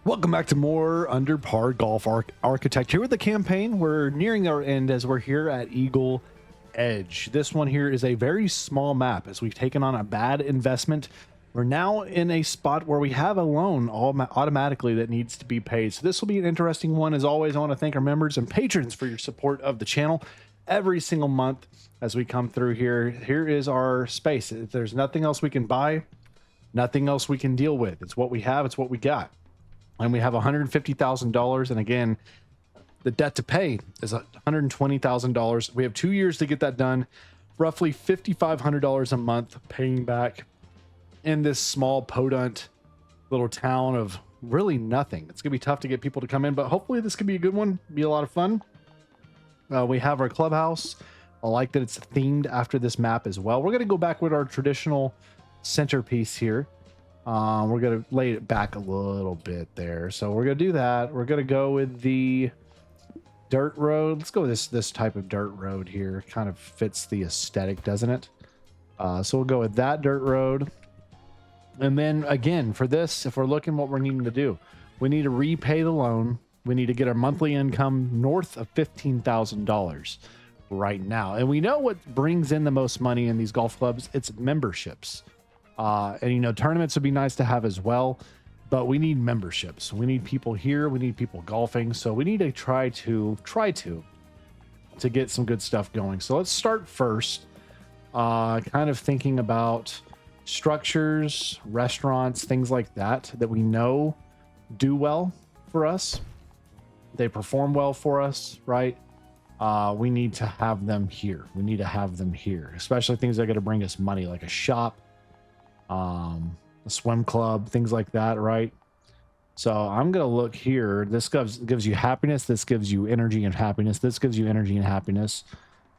Welcome back to more Under Par Golf Architect. Here with the campaign. We're nearing our end as we're here at Eagle Edge. This one here is a very small map as we've taken on a bad investment. We're now in a spot where we have a loan automatically that needs to be paid. So this will be an interesting one. As always, I want to thank our members and patrons for your support of the channel every single month as we come through here. Here is our space. If there's nothing else we can buy, nothing else we can deal with. It's what we have. It's what we got. And we have $150,000. And again, the debt to pay is $120,000. We have 2 years to get that done. Roughly $5,500 a month paying back in this small podunk little town of really nothing. It's going to be tough to get people to come in, but hopefully this could be a good one. Be a lot of fun. We have our clubhouse. I like that it's themed after this map as well. We're going to go back with our traditional centerpiece here. We're going to lay it back a little bit there. So we're going to do that. We're going to go with the dirt road. Let's go with this type of dirt road here. Kind of fits the aesthetic, doesn't it? So we'll go with that dirt road. And then again, for this, if we're looking what we're needing to do, we need to repay the loan. We need to get our monthly income north of $15,000 right now. And we know what brings in the most money in these golf clubs. It's memberships. And you know, tournaments would be nice to have as well, but we need memberships. We need people here. We need people golfing. So we need to try to get some good stuff going. So let's start first, kind of thinking about structures, restaurants, things like that we know do well for us. They perform well for us, right? We need to have them here. We need to have them here, especially things that are going to bring us money, like a shop, a swim club, things like that, right? So I'm gonna look here. This gives you happiness. This gives you energy and happiness. This gives you energy and happiness.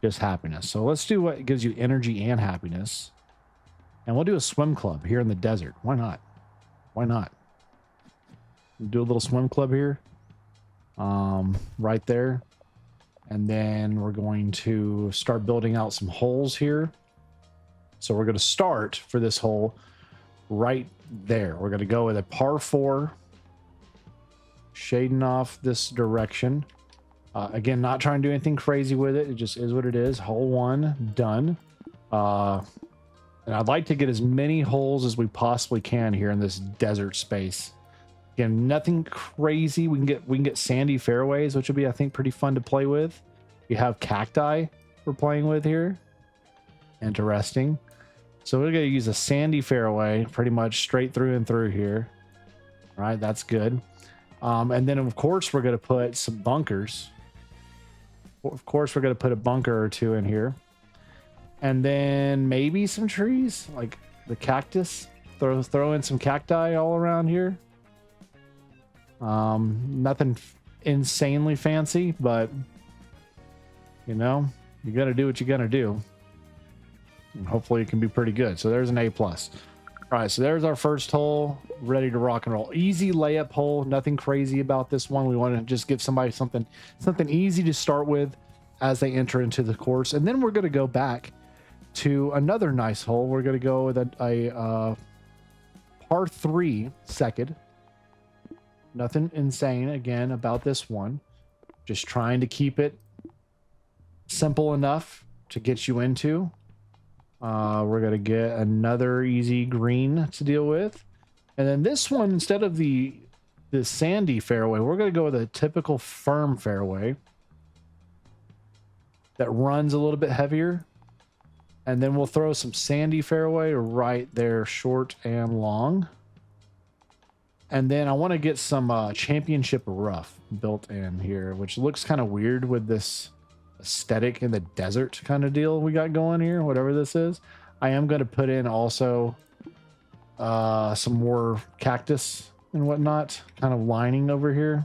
Just happiness. So let's do what gives you energy and happiness, and we'll do a swim club here in the desert. Why not? Why not? Do a little swim club here, right there, and then we're going to start building out some holes here. So we're going to start for this hole right there. We're going to go with a par 4, shading off this direction. Again, not trying to do anything crazy with it. It just is what it is. Hole 1 done. And I'd like to get as many holes as we possibly can here in this desert space. Again, nothing crazy. We can get sandy fairways, which would be, I think, pretty fun to play with. We have cacti we're playing with here. Interesting. So we're going to use a sandy fairway pretty much straight through and through here. All right, that's good. And then, of course, we're going to put some bunkers. Of course, we're going to put a bunker or two in here. And then maybe some trees, like the cactus. Throw in some cacti all around here. Nothing insanely fancy, but, you know, you got to do what you got to do. And hopefully it can be pretty good. So there's an A+. All right, so there's our first hole, ready to rock and roll. Easy layup hole, nothing crazy about this one. We want to just give somebody something easy to start with as they enter into the course. And then we're going to go back to another nice hole. We're going to go with a par 3 second. Nothing insane again about this one. Just trying to keep it simple enough to get you into. We're going to get another easy green to deal with. And then this one, instead of the sandy fairway, we're going to go with a typical firm fairway that runs a little bit heavier. And then we'll throw some sandy fairway right there, short and long. And then I want to get some championship rough built in here, which looks kind of weird with this aesthetic in the desert kind of deal we got going here, whatever this is. I am going to put in also some more cactus and whatnot kind of lining over here.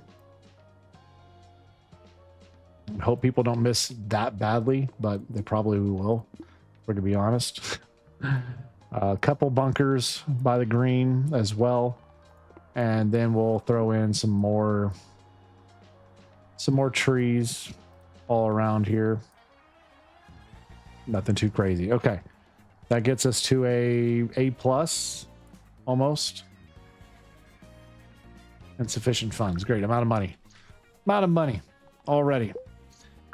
I hope people don't miss that badly, but they probably will, we're gonna be honest. A couple bunkers by the green as well, and then we'll throw in some more trees all around here. Nothing too crazy. Okay, that gets us to a plus almost. Insufficient funds. Great. Amount of money. Amount of money already.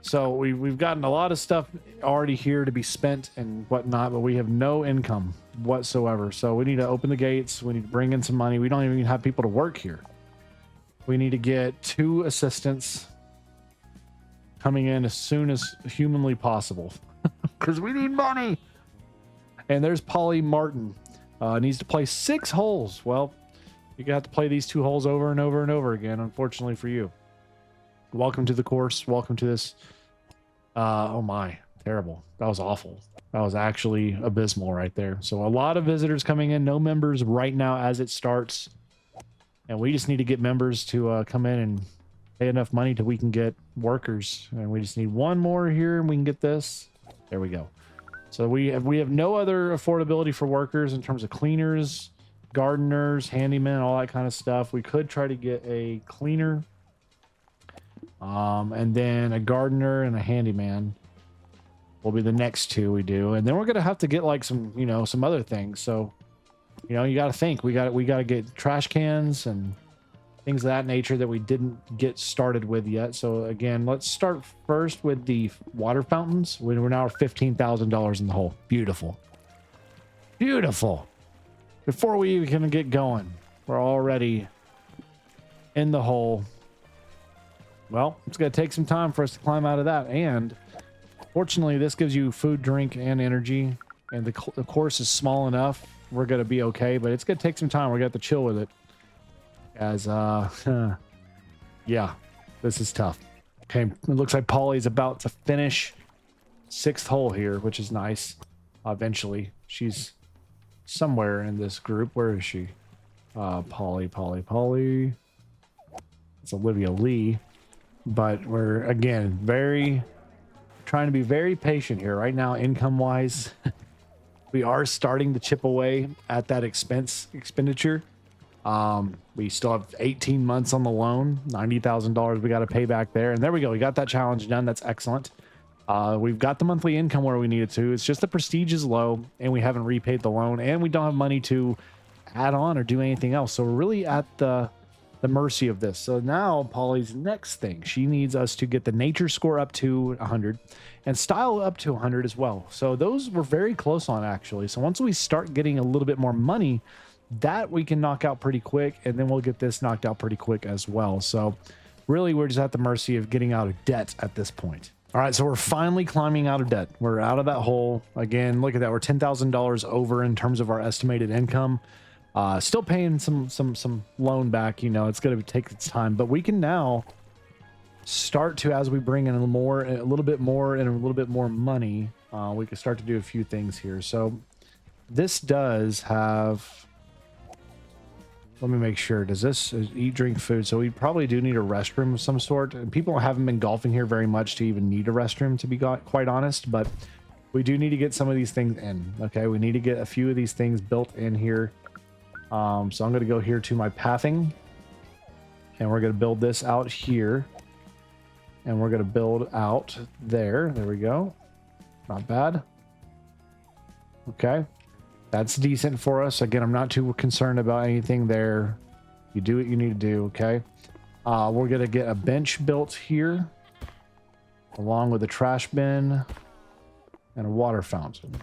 So we've gotten a lot of stuff already here to be spent and whatnot, but we have no income whatsoever. So we need to open the gates. We need to bring in some money. We don't even have people to work here. We need to get 2 assistants coming in as soon as humanly possible because we need money. And there's Polly Martin. Needs to play 6 holes. Well, you're gonna have to play these 2 holes over and over and over again, unfortunately for you. Welcome to the course. Welcome to this. Oh my, terrible. That was awful. That was actually abysmal right there. So a lot of visitors coming in, no members right now as it starts. And we just need to get members to come in and pay enough money till we can get workers. And we just need 1 more here and we can get this. There we go. So we have no other affordability for workers in terms of cleaners, gardeners, handymen, all that kind of stuff. We could try to get a cleaner. And then a gardener and a handyman will be the next 2 we do. And then we're going to have to get like some, you know, some other things. So, you know, you got to think we got to get trash cans and things of that nature that we didn't get started with yet. So again, let's start first with the water fountains. We're now $15,000 in the hole. Beautiful. Beautiful. Before we even can get going, we're already in the hole. Well, it's going to take some time for us to climb out of that. And fortunately, this gives you food, drink, and energy. And the course is small enough. We're going to be okay, but it's going to take some time. We're going to have to chill with it. As, yeah, this is tough. Okay, it looks like Polly's about to finish 6th hole here, which is nice. Eventually, she's somewhere in this group. Where is she? Polly. It's Olivia Lee. But we're, again, trying to be very patient here. Right now, income-wise, we are starting to chip away at that expenditure. We still have 18 months on the loan, $90,000 we got to pay back there. And there we go. We got that challenge done. That's excellent. We've got the monthly income where we need it to. It's just the prestige is low and we haven't repaid the loan and we don't have money to add on or do anything else. So we're really at the mercy of this. So now Polly's next thing, she needs us to get the nature score up to 100 and style up to 100 as well. So those we're very close on actually. So once we start getting a little bit more money, that we can knock out pretty quick, and then we'll get this knocked out pretty quick as well. So really we're just at the mercy of getting out of debt at this point. All right, so we're finally climbing out of debt. We're out of that hole. Again, look at that. We're $10,000 over in terms of our estimated income. Still paying some loan back. You know, it's going to take its time, but we can now start to, as we bring in a little bit more money, we can start to do a few things here. So this does have, let me make sure, does this eat, drink, food? So we probably do need a restroom of some sort. And people haven't been golfing here very much to even need a restroom, to be quite honest, but we do need to get some of these things in. Okay, we need to get a few of these things built in here. So I'm going to go here to my pathing and we're going to build this out here and we're going to build out there. There we go. Not bad. Okay. That's decent for us. Again, I'm not too concerned about anything there. You do what you need to do. Okay. We're going to get a bench built here along with a trash bin and a water fountain.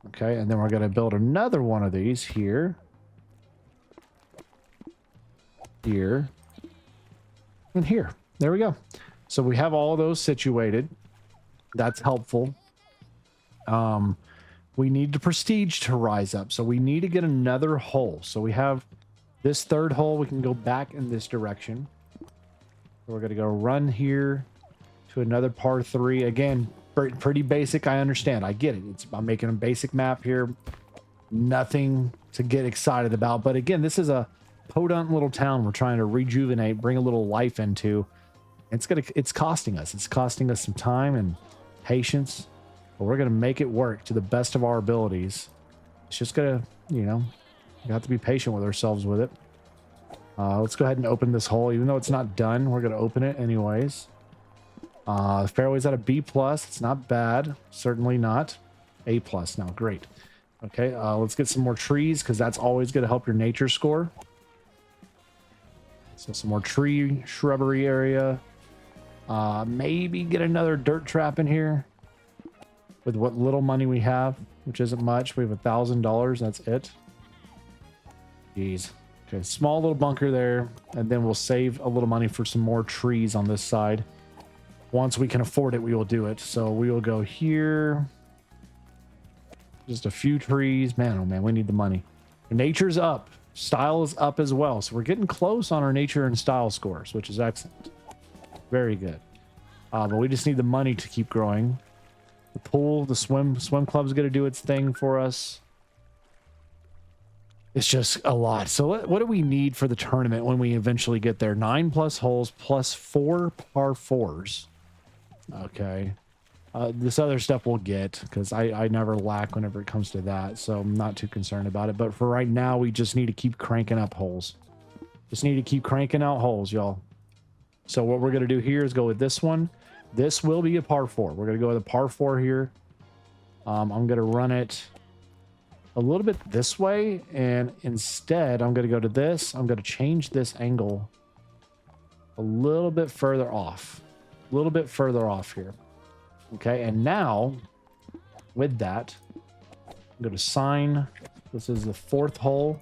Okay. And then we're going to build another one of these here. Here and here. There we go. So we have all those situated. That's helpful. We need the prestige to rise up. So we need to get another hole. So we have this 3rd hole. We can go back in this direction. We're going to go run here to another par 3. Again, pretty basic. I understand. I get it. I'm making a basic map here. Nothing to get excited about. But again, this is a podunk little town we're trying to rejuvenate, bring a little life into. It's costing us. It's costing us some time and patience, but we're going to make it work to the best of our abilities. It's just going to, you know, you have to be patient with ourselves with it. Let's go ahead and open this hole. Even though it's not done, we're going to open it anyways. The fairway's at a B+. It's not bad. Certainly not. A+ now. Great. Okay, let's get some more trees because that's always going to help your nature score. So some more tree shrubbery area. Maybe get another dirt trap in here with what little money we have, which isn't much. We have $1,000. That's it. Jeez. Okay, small little bunker there, and then we'll save a little money for some more trees on this side. Once we can afford it, we will do it. So we will go here. Just a few trees. Man, oh man, we need the money. Nature's up. Style is up as well. So we're getting close on our nature and style scores, which is excellent. Very good. But we just need the money to keep growing. The pool, the swim club's going to do its thing for us. It's just a lot. So what do we need for the tournament when we eventually get there? 9+ holes plus 4 par 4s. Okay. This other stuff we'll get because I never lack whenever it comes to that. So I'm not too concerned about it. But for right now, we just need to keep cranking up holes. Just need to keep cranking out holes, y'all. So what we're going to do here is go with this one. This will be a par 4. We're going to go with a par 4 here. I'm going to run it a little bit this way, and instead I'm going to go to this. I'm going to change this angle a little bit further off. A little bit further off here. Okay, and now with that, I'm going to sign. This is the 4th hole.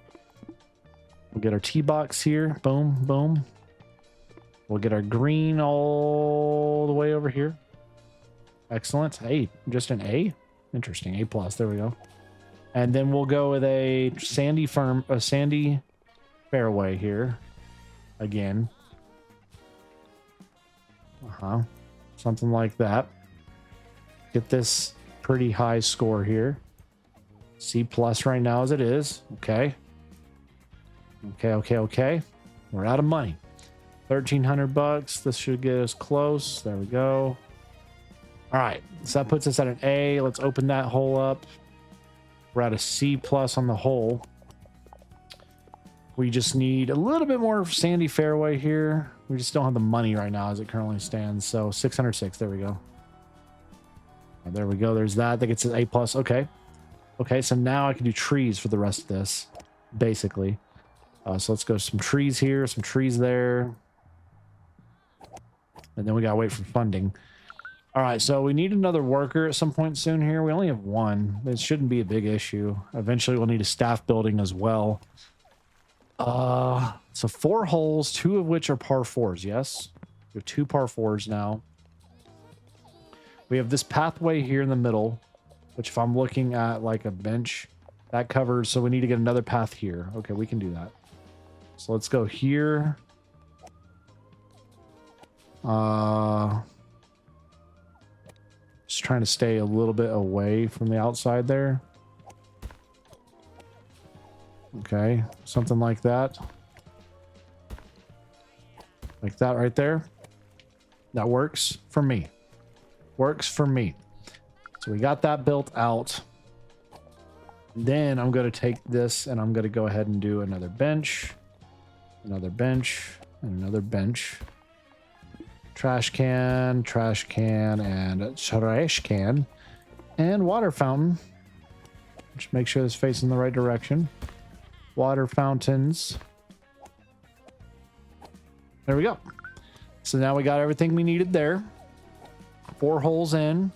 We'll get our tee box here. Boom, boom. We'll get our green all the way over here. Excellent. Hey, just an A? Interesting. A+. There we go. And then we'll go with a sandy fairway here. Again. Something like that. Get this pretty high score here. C+ right now as it is. Okay. Okay. We're out of money. $1,300. This should get us close. There we go. All right. So that puts us at an A. Let's open that hole up. We're at a C+ on the hole. We just need a little bit more sandy fairway here. We just don't have the money right now as it currently stands. So 606. There we go. There we go. There's that. That gets an A+. Okay. Okay. So now I can do trees for the rest of this, basically. So let's go some trees here, some trees there. And then we gotta wait for funding. All right, so we need another worker at some point soon here. We only have one. It shouldn't be a big issue. Eventually we'll need a staff building as well. So 4 holes, 2 of which are par 4s, yes? We have 2 par 4s now. We have this pathway here in the middle, which if I'm looking at like a bench, that covers, so we need to get another path here. Okay, we can do that. So let's go here. Just trying to stay a little bit away from the outside there. Okay, something like that. Like that right there. That works for me. Works for me. So we got that built out. Then I'm going to take this and I'm going to go ahead and do another bench. Another bench. And another bench. Trash can, and trash can, and water fountain. Just make sure it's facing the right direction. Water fountains. There we go. So now we got everything we needed there. 4 holes in.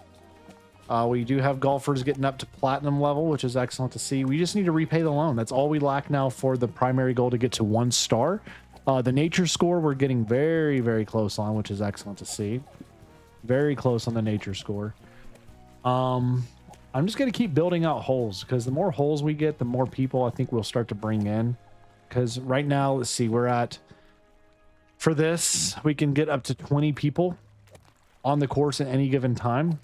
We do have golfers getting up to platinum level, which is excellent to see. We just need to repay the loan. That's all we lack now for the primary goal to get to 1 star. The nature score, we're getting very, very close on, which is excellent to see. Very close on the nature score. I'm just going to keep building out holes because the more holes we get, the more people I think we'll start to bring in. Because right now, let's see, we're at, for this, we can get up to 20 people on the course at any given time.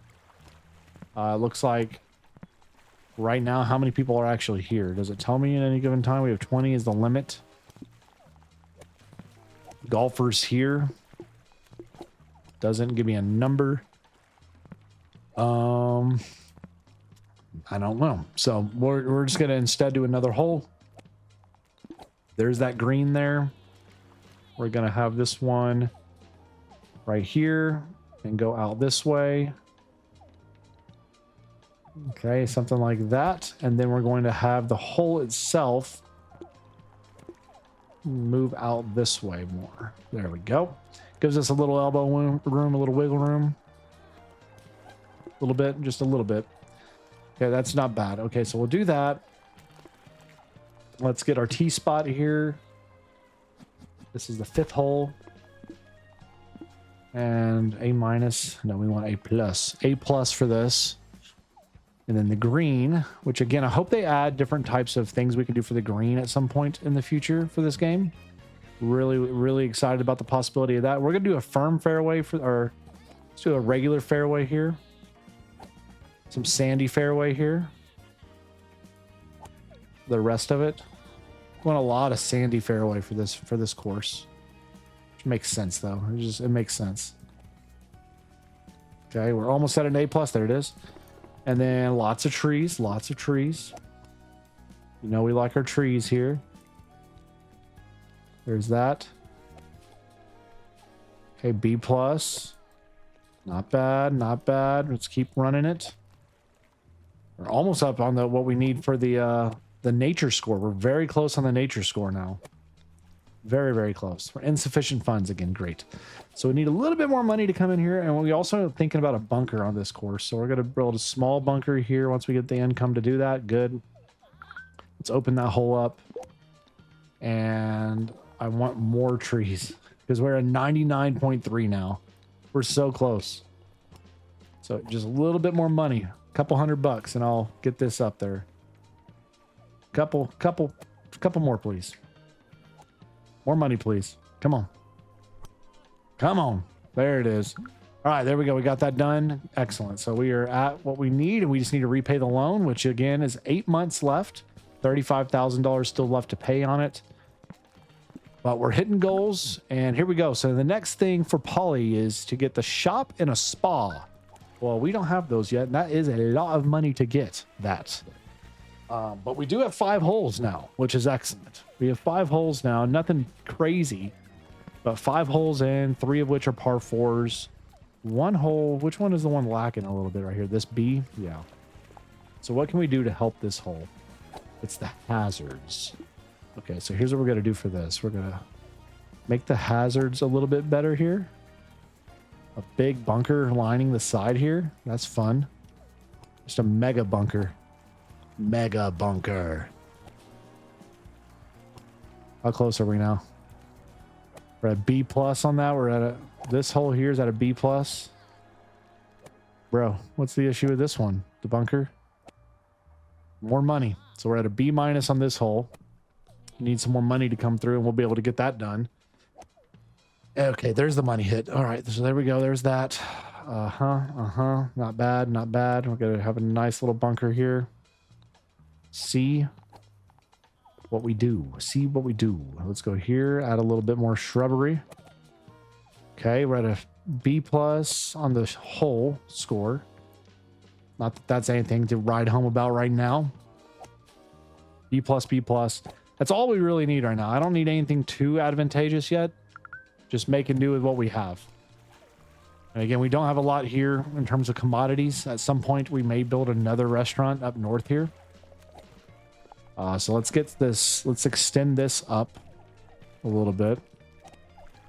Looks like right now, how many people are actually here? Does it tell me at any given time? We have 20 is the limit. Golfers here. Doesn't give me a number. I don't know. So we're just going to instead do another hole. There's that green there. We're going to have this one right here and go out this way. Okay, something like that. And then we're going to have the hole itself move out this way more. There we go. Gives us a little elbow room, a little wiggle room. A little bit, just a little bit. Okay, that's not bad. Okay, so we'll do that. Let's get our T spot here. This is the 5th hole. And A minus. No, we want A plus. A plus for this. And then the green, which again, I hope they add different types of things we can do for the green at some point in the future for this game. Really, really excited about the possibility of that. We're going to do a firm fairway for our, let's do a regular fairway here. Some sandy fairway here. The rest of it. We want a lot of sandy fairway for this course. Which makes sense though. It makes sense. Okay, we're almost at an A plus. There it is. And then lots of trees, lots of trees. You know we like our trees here. There's that. Okay, B plus. Not bad, not bad. Let's keep running it. We're almost up on the what we need for the nature score. We're very close on the nature score now. Very, very close. We're insufficient funds again. Great. So we need a little bit more money to come in here. And we also are thinking about a bunker on this course. So we're going to build a small bunker here once we get the income to do that. Good. Let's open that hole up. And I want more trees because we're at 99.3 now. We're so close. So just a little bit more money, a couple $100 and I'll get this up there. Couple more, please. More money, please. Come on. Come on. There it is. All right, there we go. We got that done. Excellent. So we are at what we need, and we just need to repay the loan, which again is 8 months left. $35,000 still left to pay on it. But we're hitting goals, and here we go. So the next thing for Polly is to get the shop and a spa. Well, we don't have those yet, and that is a lot of money to get that. But we do have 5 holes now, which is excellent. We have 5 holes now, nothing crazy, but 5 holes in, 3 of which are par 4s. 1 hole, which one is the one lacking a little bit right here? This B? Yeah. So what can we do to help this hole? It's the hazards. Okay, so here's what we're going to do for this. We're going to make the hazards a little bit better here. A big bunker lining the side here. That's fun. Just a mega bunker. Mega bunker. How close are we now? We're at B plus on that. We're at a, this hole here is at a B plus. Bro, what's the issue with this one? The bunker? More money. So we're at a B minus on this hole. Need some more money to come through and we'll be able to get that done. Okay, there's the money hit. All right, so there we go. There's that. Not bad, not bad. We're going to have a nice little bunker here. See what we do. See what we do. Let's go here. Add a little bit more shrubbery. Okay, we're at a B plus on the whole score. Not that that's anything to ride home about right now. B plus, B plus. That's all we really need right now. I don't need anything too advantageous yet. Just making do with what we have. And again, we don't have a lot here in terms of commodities. At some point, we may build another restaurant up north here. So let's get this, let's extend this up a little bit.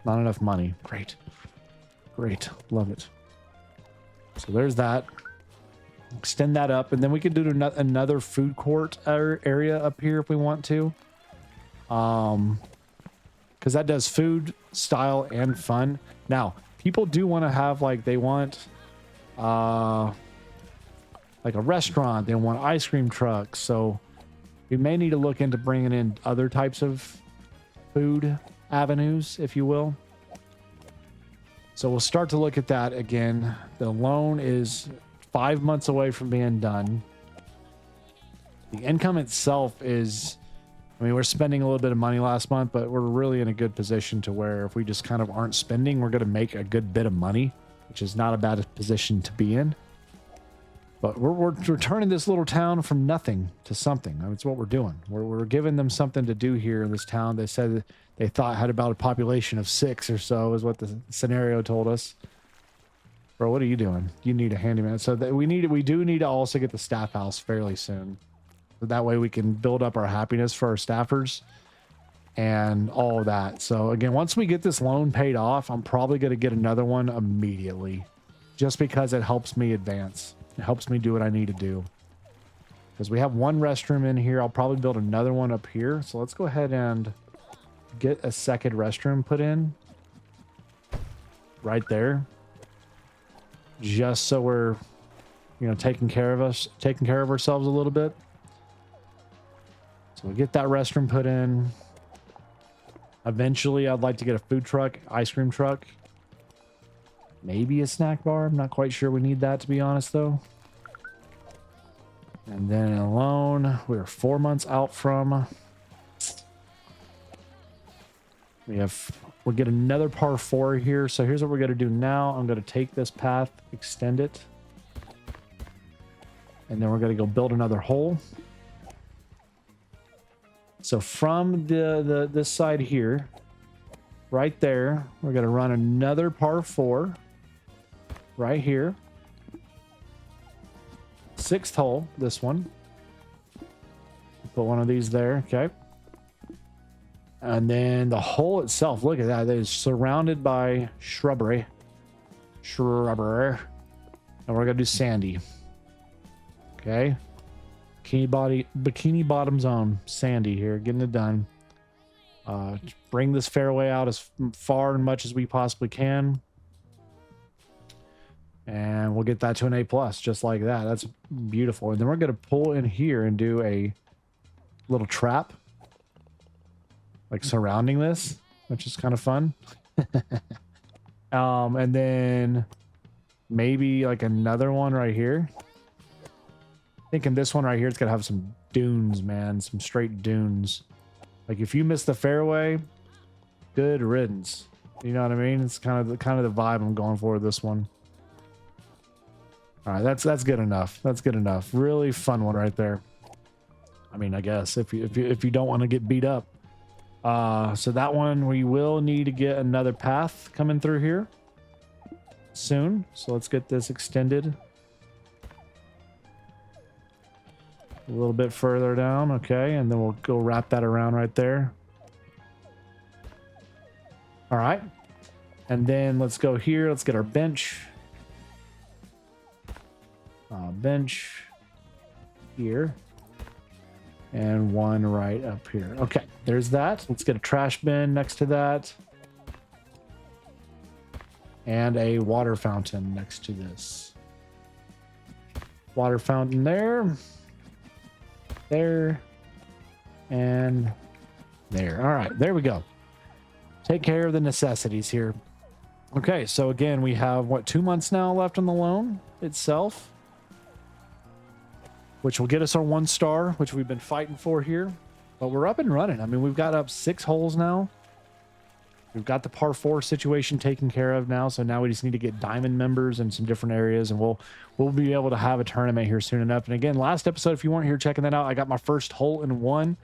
Not enough money. Great. Great. Love it. So there's that. Extend that up. And then we could do another food court area up here if we want to. Because that does food, style, and fun. Now, people do want to have, like, they want, like a restaurant. They want ice cream trucks. So we may need to look into bringing in other types of food avenues, if you will. So we'll start to look at that again. The loan is 5 months away from being done. The income itself is, I mean, we're spending a little bit of money last month, but we're really in a good position to where if we just kind of aren't spending, we're going to make a good bit of money, which is not a bad position to be in. But we're turning this little town from nothing to something. That's what we're doing. We're giving them something to do here in this town. They said they thought had about a population of 6 or so is what the scenario told us. Bro, what are you doing? You need a handyman. So that we do need to also get the staff house fairly soon. So that way we can build up our happiness for our staffers. and all of that. So again, once we get this loan paid off, I'm probably going to get another one immediately, just because it helps me advance. It helps me do what I need to do. Because we have one restroom in here. I'll probably build another one up here. So let's go ahead and get a second restroom put in right there. Just so we're, you know, taking care of ourselves a little bit. So we get that restroom put in. Eventually, I'd like to get a food truck, ice cream truck. Maybe a snack bar. I'm not quite sure we need that, to be honest, though. And then a loan, we're 4 months out from. We'll get another par 4 here. So here's what we're going to do now. I'm going to take this path, extend it. And then we're going to go build another hole. So from this side here, right there, we're going to run another par 4 right here. 6th hole, this one. Put one of these there, okay. And then the hole itself, look at that. It is surrounded by shrubbery. And we're going to do sandy. Okay. Bikini bottom zone, sandy here, getting it done. Bring this fairway out as far and much as we possibly can. And we'll get that to an A+, just like that. That's beautiful. And then we're going to pull in here and do a little trap, like surrounding this, which is kind of fun. And then maybe like another one right here. Thinking this one right here, it's going to have some dunes, man. Some straight dunes. Like if you miss the fairway, good riddance. You know what I mean? It's kind of the vibe I'm going for with this one. All right, that's good enough. That's good enough. Really fun one right there. I mean, I guess if you don't want to get beat up. So that one we will need to get another path coming through here soon. So let's get this extended a little bit further down, okay, and then we'll go wrap that around right there. All right, and then let's go here. Let's get our bench. Bench here and one right up here. Okay, there's that. Let's get a trash bin next to that and a water fountain next to this. Water fountain there, and there. All right, there we go. Take care of the necessities here. Okay, so again, we have what, 2 months now left on the loan itself, which will get us our 1 star, which we've been fighting for here. But we're up and running. I mean, we've got up 6 holes now. We've got the par 4 situation taken care of now. So now we just need to get diamond members in some different areas, and we'll be able to have a tournament here soon enough. And again, last episode, if you weren't here checking that out, I got my first hole in 1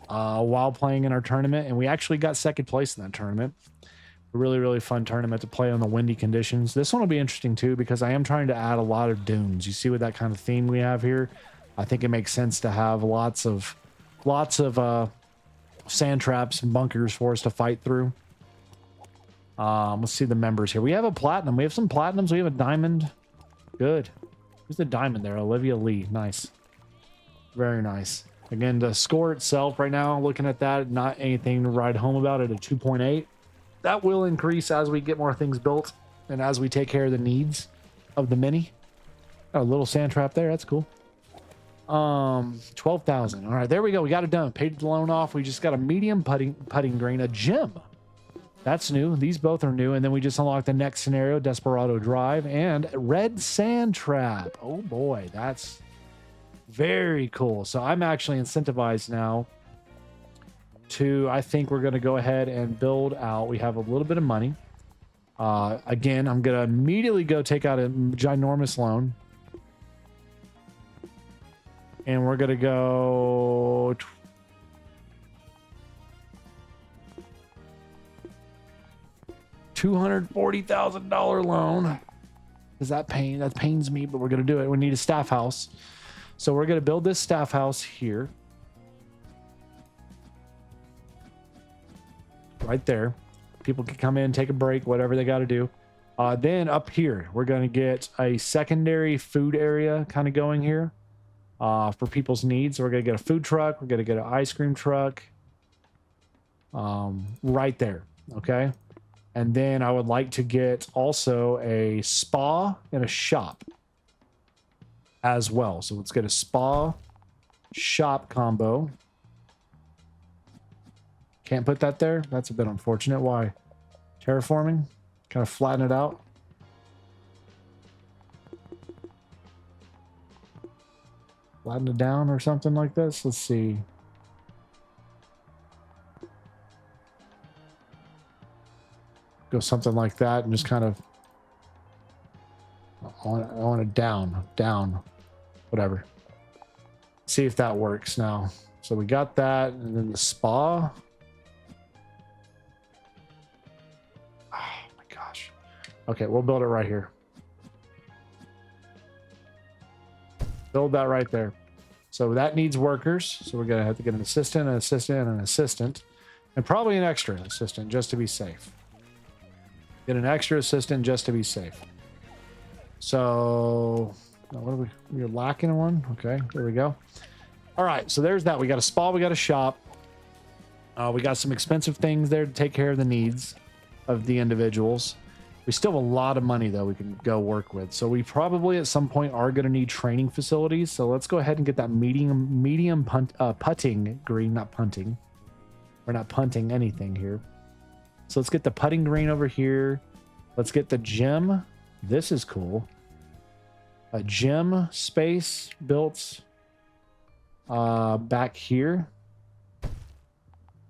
while playing in our tournament, and we actually got 2nd place in that tournament. A really, really fun tournament to play on the windy conditions. This one will be interesting too, because I am trying to add a lot of dunes. You see with that kind of theme we have here, I think it makes sense to have lots of sand traps and bunkers for us to fight through. Let's see the members here. We have a platinum. We have some platinums. We have a diamond. Good. Who's the diamond there? Olivia Lee. Nice. Very nice. Again, the score itself right now, looking at that, not anything to ride home about it, a 2.8. That will increase as we get more things built and as we take care of the needs of the mini. Got a little sand trap there. That's cool. 12,000. All right, there we go. We got it done. Paid the loan off. We just got a medium putting green, a gem. That's new. These both are new. And then we just unlocked the next scenario, Desperado Drive, and red sand trap. Oh boy, that's very cool. So I'm actually incentivized now to, I think we're going to go ahead and build out. We have a little bit of money. Again, I'm going to immediately go take out a ginormous loan. And we're going to go $240,000 loan. Does that pains me, but we're going to do it. We need a staff house. So we're going to build this staff house here. right there. People can come in, take a break, whatever they got to do. Then up here, we're going to get a secondary food area kind of going here for people's needs. So we're going to get a food truck. We're going to get an ice cream truck right there. Okay. And then I would like to get also a spa and a shop as well. So let's get a spa shop combo. Can't put that there. That's a bit unfortunate. Why? Terraforming? Kind of flatten it out. Flatten it down or something like this. Let's see. Go something like that and just kind of I want it down, whatever. See if that works now. So we got that, and then the spa. Oh my gosh. Okay, we'll build it right here. Build that right there. So that needs workers. So we're gonna have to get an assistant, an assistant, and an assistant, and probably an extra assistant just to be safe. Get an extra assistant just to be safe. So, what are we're lacking one? Okay, there we go. All right, so there's that. We got a spa, we got a shop. We got some expensive things there to take care of the needs of the individuals. We still have a lot of money, though, we can go work with. So we probably at some point are going to need training facilities. So let's go ahead and get that medium putting green, not punting. We're not punting anything here. So let's get the putting green over here. Let's get the gym. This is cool. A gym space built back here.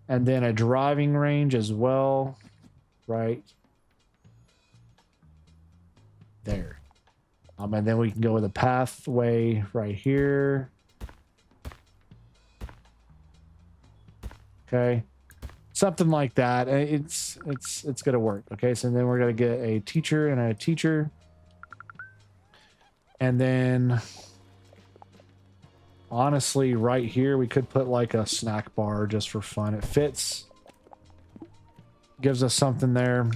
And then a driving range as well. Right there. And then we can go with a pathway right here. Okay. Something like that. It's gonna work. Okay, so then we're gonna get a teacher and a teacher, and then honestly, right here we could put like a snack bar just for fun. It fits, gives us something there.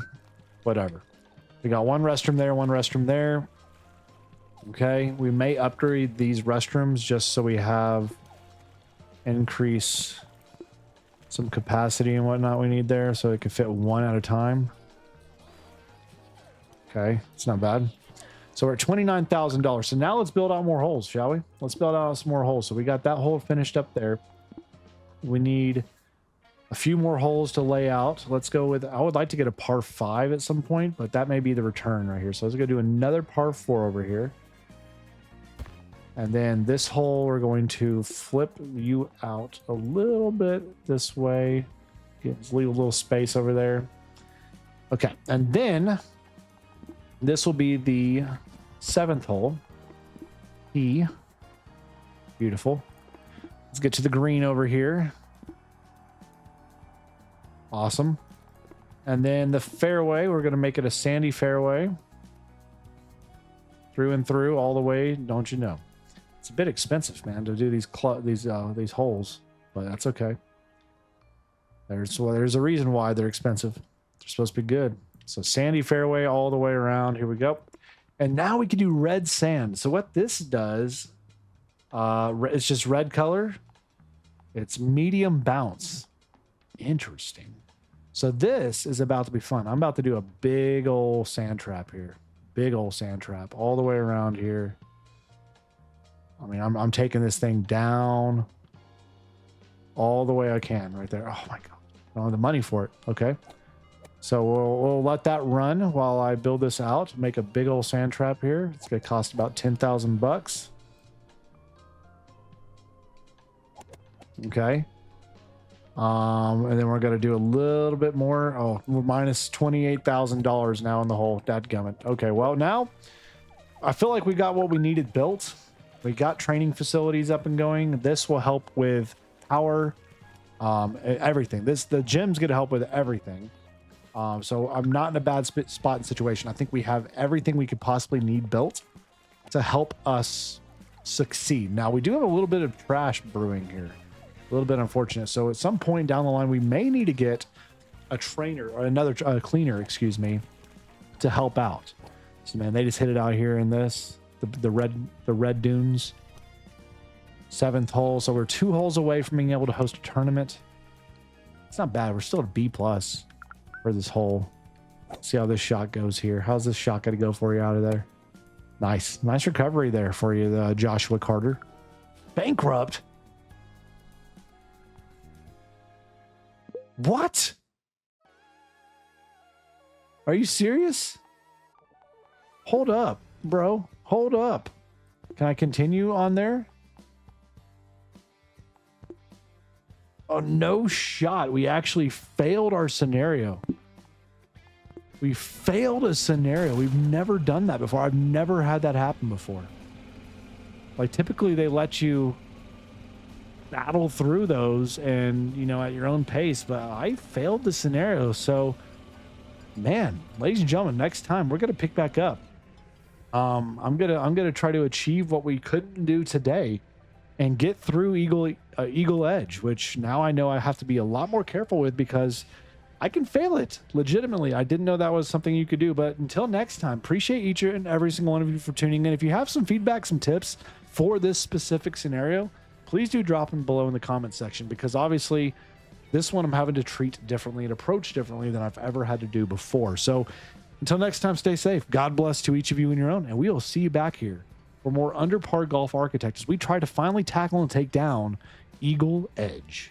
Whatever. We got one restroom there, one restroom there. Okay, we may upgrade these restrooms just so we have increase some capacity and whatnot we need there, so it can fit one at a time. Okay, it's not bad. So we're at $29,000. So now let's build out more holes, shall we? Let's build out some more holes. So we got that hole finished up there. We need a few more holes to lay out. Let's go with, I would like to get a par 5 at some point, but that may be the return right here. So let's go do another par 4 over here. And then this hole, we're going to flip you out a little bit this way. Leave a little space over there. Okay, and then this will be the 7th hole. E. Beautiful. Let's get to the green over here. Awesome. And then the fairway, we're going to make it a sandy fairway. Through and through, all the way, don't you know? It's a bit expensive, man, to do these holes, but that's okay. There's a reason why they're expensive. They're supposed to be good. So sandy fairway all the way around. Here we go. And now we can do red sand. So what this does, it's just red color. It's medium bounce. Interesting. So this is about to be fun. I'm about to do a big old sand trap here. Big old sand trap all the way around here. I mean, I'm taking this thing down all the way I can right there. Oh my God. I don't have the money for it. Okay. So we'll let that run while I build this out. Make a big old sand trap here. It's going to cost about 10,000 bucks. Okay. And then we're going to do a little bit more. Oh, we're minus $28,000 now in the hole. Dadgummit. Okay. Well, now I feel like we got what we needed built. We got training facilities up and going. This will help with power, everything. The gym's going to help with everything. So I'm not in a bad spot and situation. I think we have everything we could possibly need built to help us succeed. Now, we do have a little bit of trash brewing here. A little bit unfortunate. So at some point down the line, we may need to get a trainer or another cleaner, excuse me, to help out. So man, they just hit it out here in this the red dunes. 7th hole, so we're 2 holes away from being able to host a tournament. It's not bad. We're still at B plus for this hole. See how this shot goes here. How's this shot going to go for you out of there? Nice recovery there for you, Joshua Carter. Bankrupt. What? Are you serious? Hold up, bro. Hold up. Can I continue on there? Oh, no shot. We actually failed our scenario. We failed a scenario. We've never done that before. I've never had that happen before. Like, typically they let you battle through those and, you know, at your own pace, but I failed the scenario. So, man, ladies and gentlemen, next time we're going to pick back up. I'm going to try to achieve what we couldn't do today and get through Eagle Edge, which now I know I have to be a lot more careful with because I can fail it legitimately. I didn't know that was something you could do, but until next time, appreciate each and every single one of you for tuning in. If you have some feedback, some tips for this specific scenario, please do drop them below in the comment section, because obviously this one I'm having to treat differently and approach differently than I've ever had to do before. So until next time, stay safe. God bless to each of you in your own, and we will see you back here for more Under Par Golf Architect as we try to finally tackle and take down Eagle Edge.